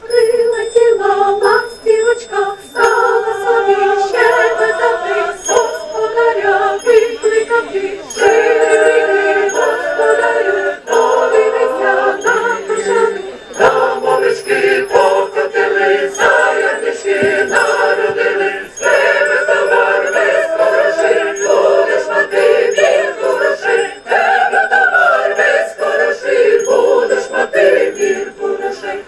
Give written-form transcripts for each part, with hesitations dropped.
Прилетіла ластівочка, стала собі щебетати, господаря викликати. Щедрий господарю, подивися на кошану. Там овечки покотили, заярнички народили. З тебе товар без хороший, будеш мати мірку грошей. Тебе товар без хороший, будеш мати мірку грошей.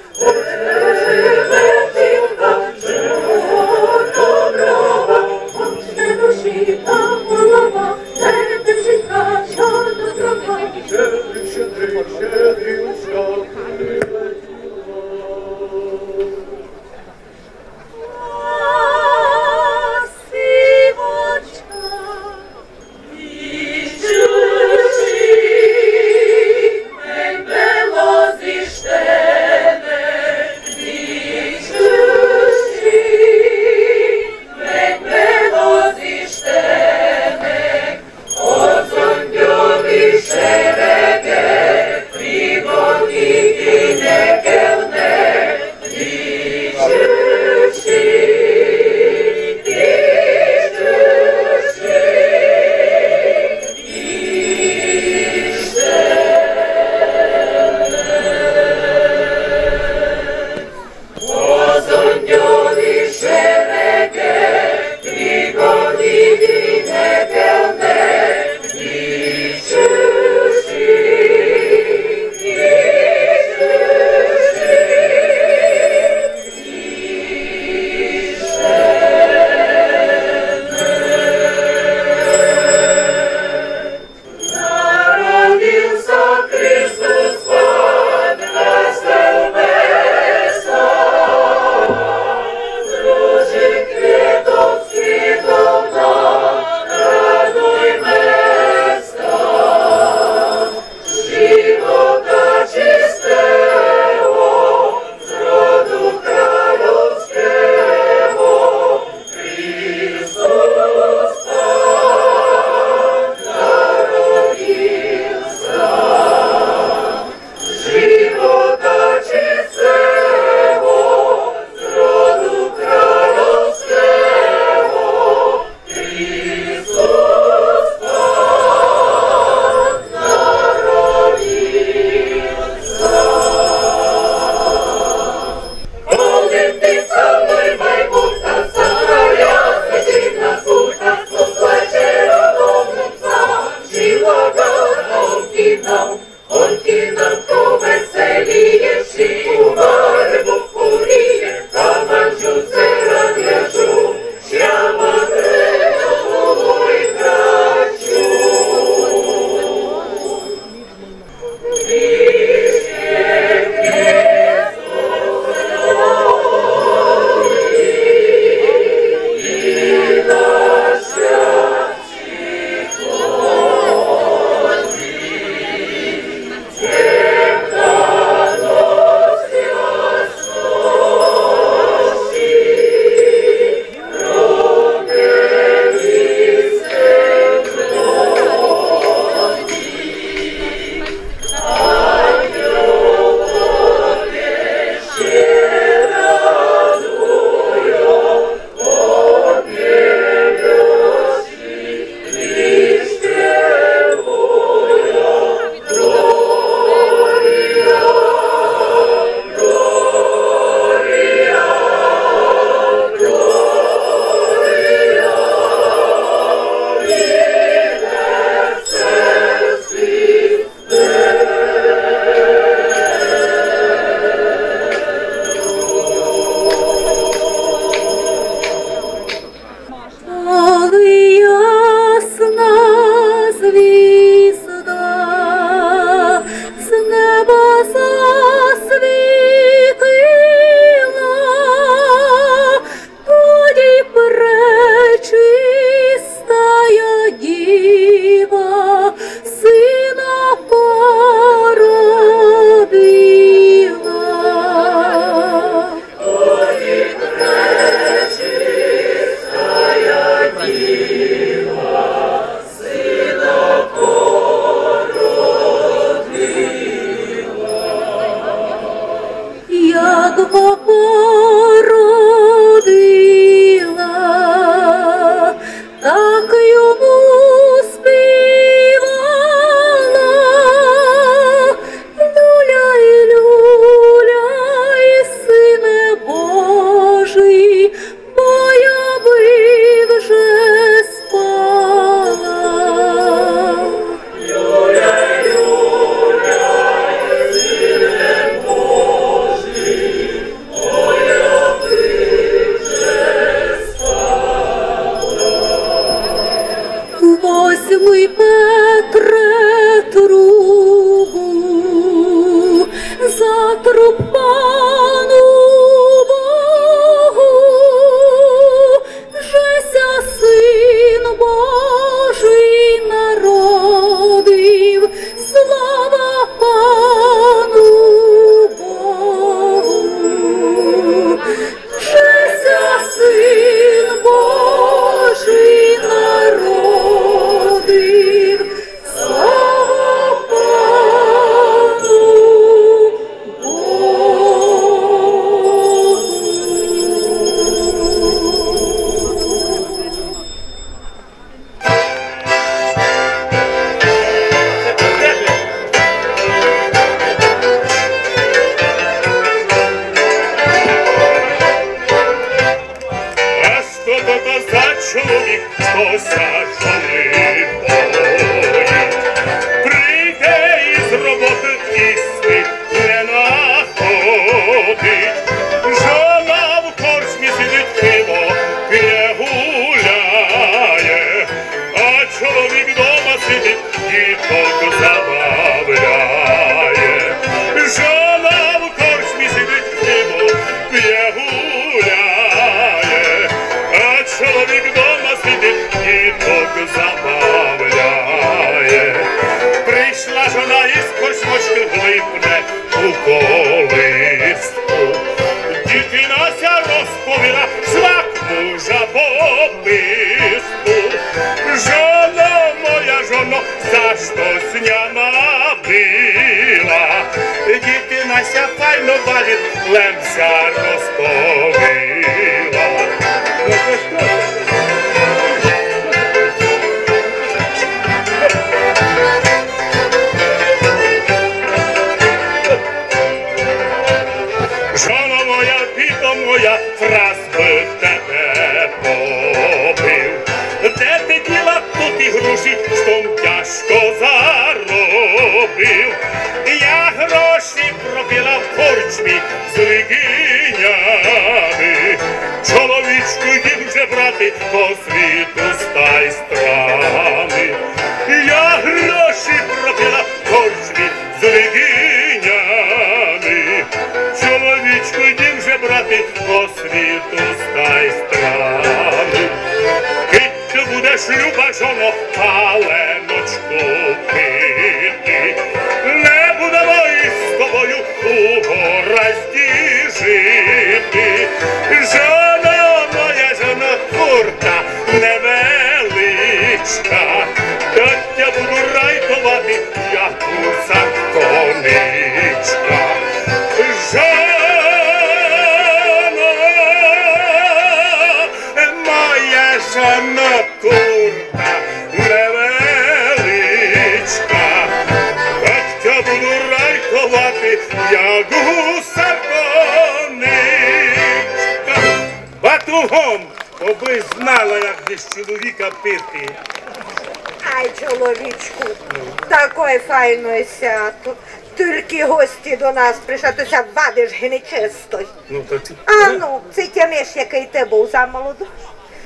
Файне свято. Тільки гості до нас прийшли, то ся вадиш генечисто. Ну, то ти... Ану, це тямеш, який ти був замолоду.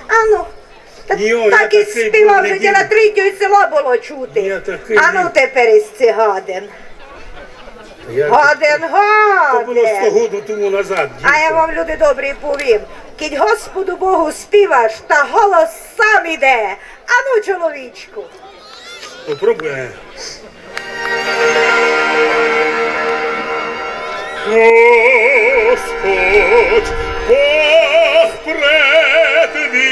Ану, так і такий співав, був, що тебе на третє село було чути. Ану, тепер із цих годин. Годин. То було 100 году тому назад. А я вам, люди добрі, повім. Кідь Господу Богу співаш, та голос сам іде. Ану, чоловічку. Попробуй. Господь, Бог предвічний,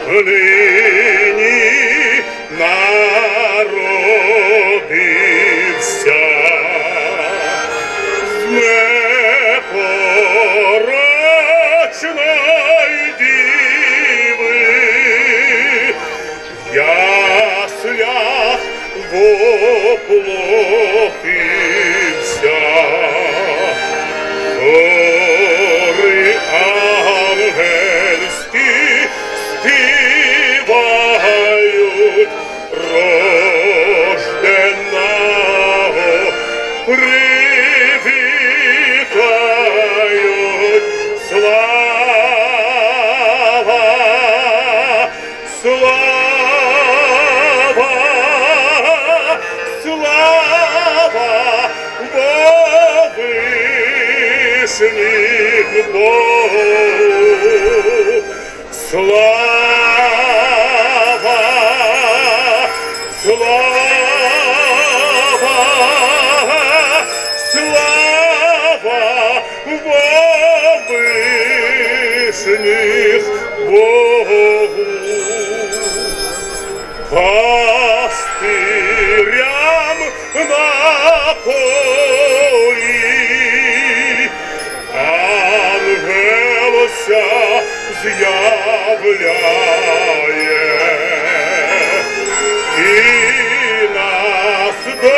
нині народився. привітають. Слава, слава, слава вовишніх Богу. Слава, слава, слава вовишніх Богу. Пастирям на полі ангелося з'являє і нас до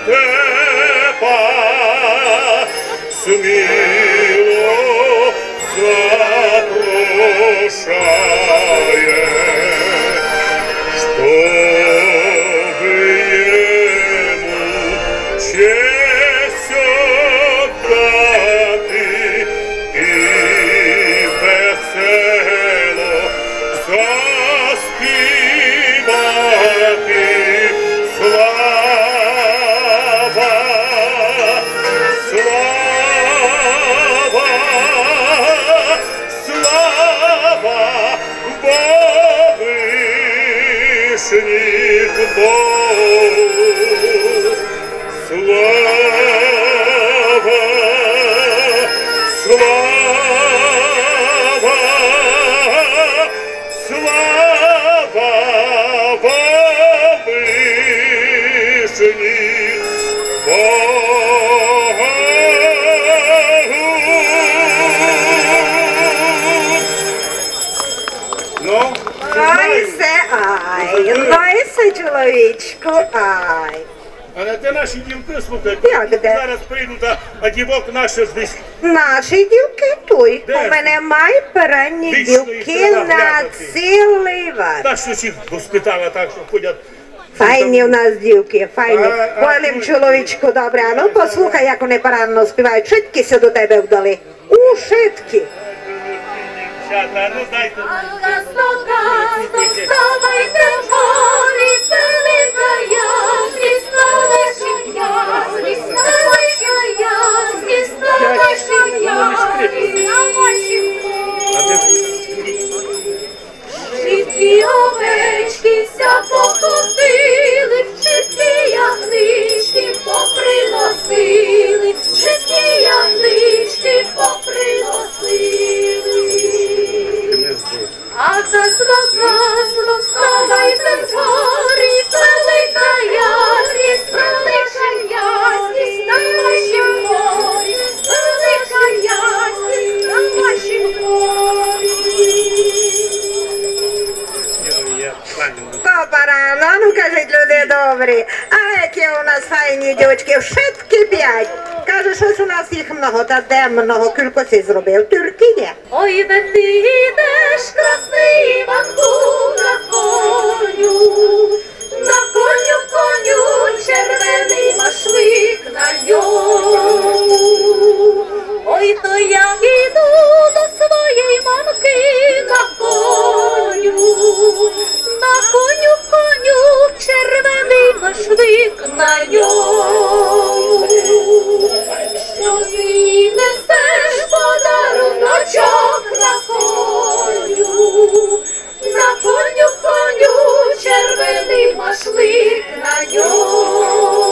вертепа сміло запрошає. Чтобы ему честь отдати і весело заспівати. Слава, слава, слава вовишніх Богу. Слава, слава, слава вовишніх Богу. Ну, Ай се, ай, ай се, чоловічку, ай. а де наші дівки, слухай, Як де? зараз прийдуть, а дівок наші здесь. Наші дівки туй. Де? У мене май передні Вічно їх дівки треба на глянути. цілий вас. Та що всіх воспитала так, що ходять. Файні у нас дівки, файні. А, Полем ну, чоловічку добре. А ну послухай, як вони поранно співають. Шиткися до тебе вдали. У шитки. Дівчата, ну дайте. Гасно, гасно, вставайте в горі, велика ясність, ставайся ясність, ставайся ясність, ставайся ясність, Швидкі овечки ся покотили, швидкі ягнички поприносили, швидкі ягнички поприносили. А гасло, гасло, вставайте в горі, велика ясність, велика ясність, на вашім горі, велика ясність, на вашім горі. Папарано, ну кажуть люди добрі. А які у нас файні дівчатки, шитки 5. Каже, щось у нас їх много, та де много, кілько си зробив. Тільки є. Ой, де ти йдеш, красний Іванку, на коню, коню, червоний машлик на ньому. Ой, то я іду до своєї мамки на коню, червоний машлик на ньому. Що ти несеш подаруночок на коню, червоний машлик на ньому.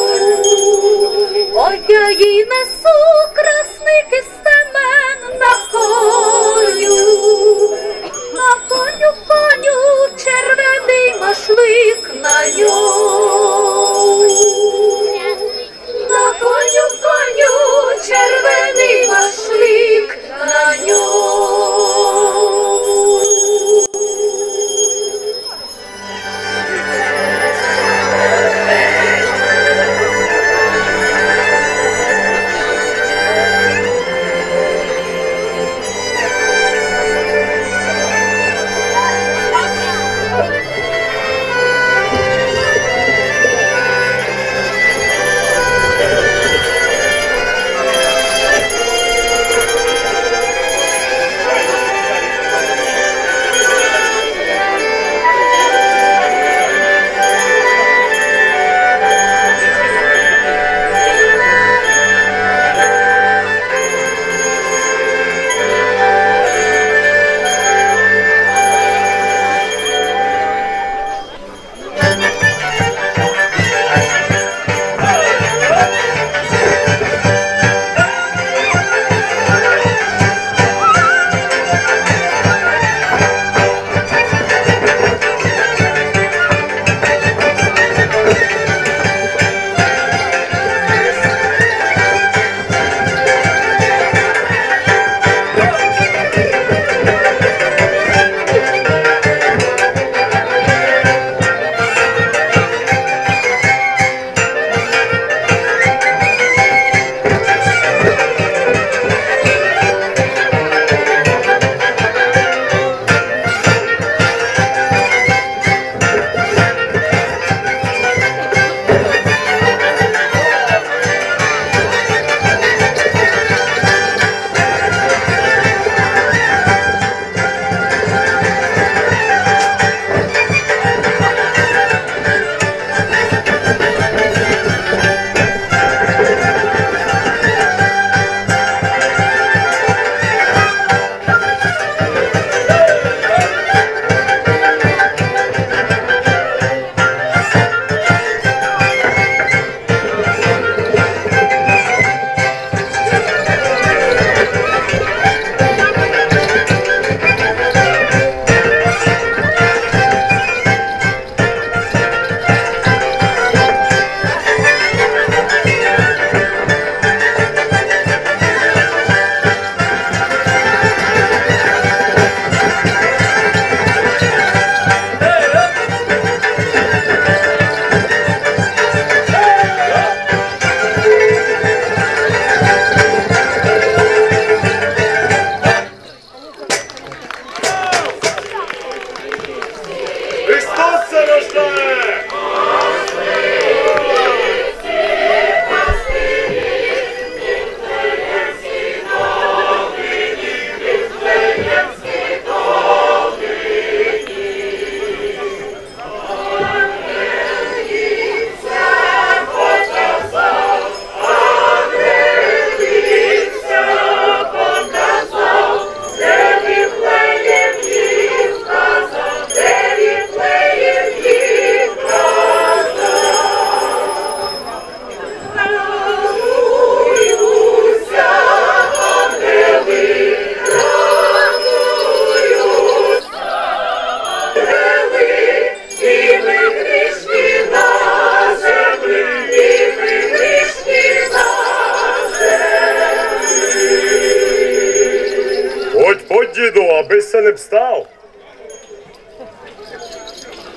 Абись це не встав.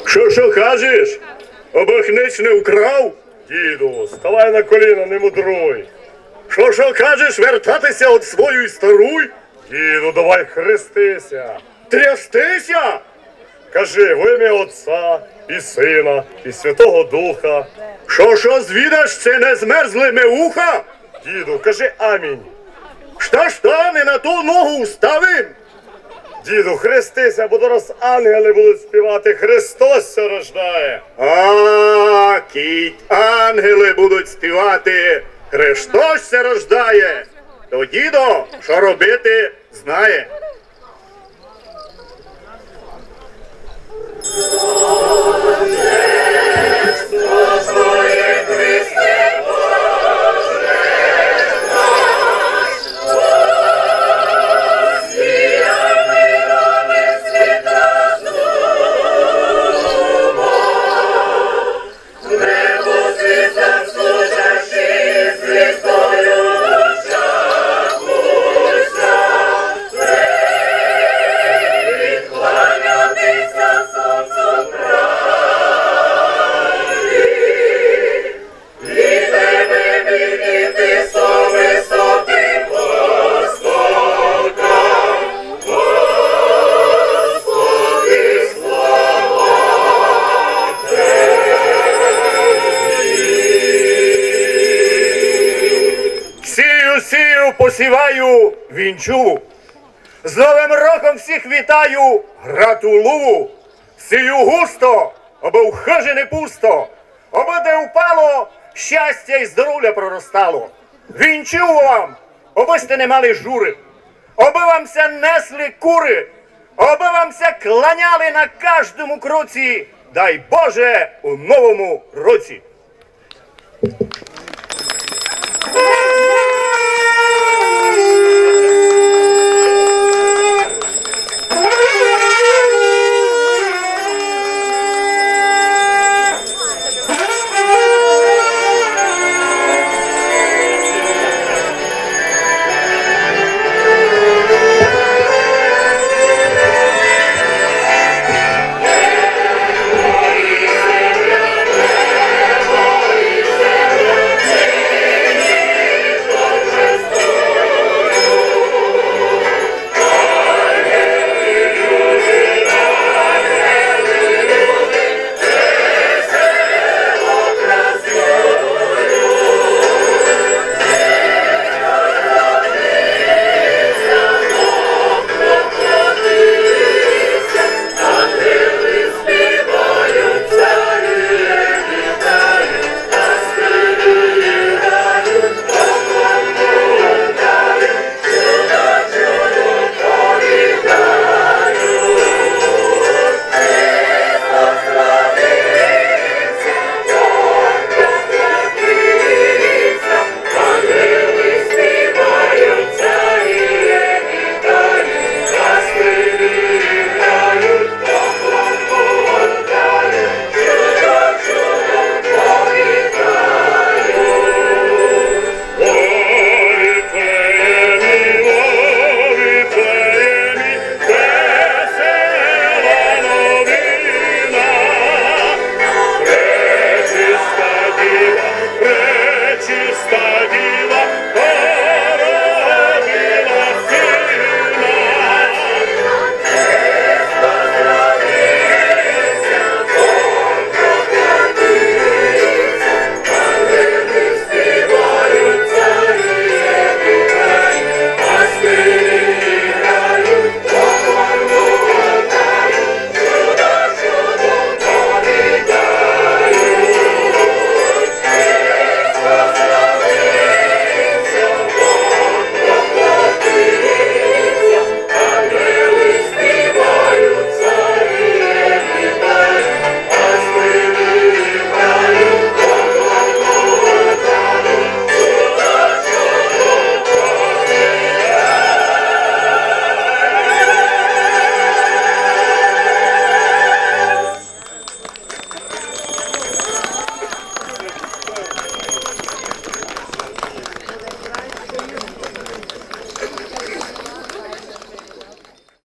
Що кажеш? Обох ніч не вкрав? Діду, ставай на коліна, не мудруй. Що кажеш, вертатися от свою старуй? Діду, давай хрестися. Трястися? Кажи, в ім'я Отця, і Сина, і Святого Духа. Що звідаш, це не змерзли ми уха? Діду, кажи амінь. Що, не на ту ногу вставим? Діду, хрестися, бо зараз ангели будуть співати, Христос се рождає. А, кіть, ангели будуть співати, Христос се рождає. То дідо, що робити, знає. Сію, посіваю, вінчу. З Новим роком всіх вітаю, гратулу. Сію густо, аби в хижі не пусто, аби де впало, щастя і здоров'я проростало. Вінчу вам, аби сте не мали жури, аби вамся несли кури, аби вамся кланяли на кожному кроці, дай Боже, у новому році.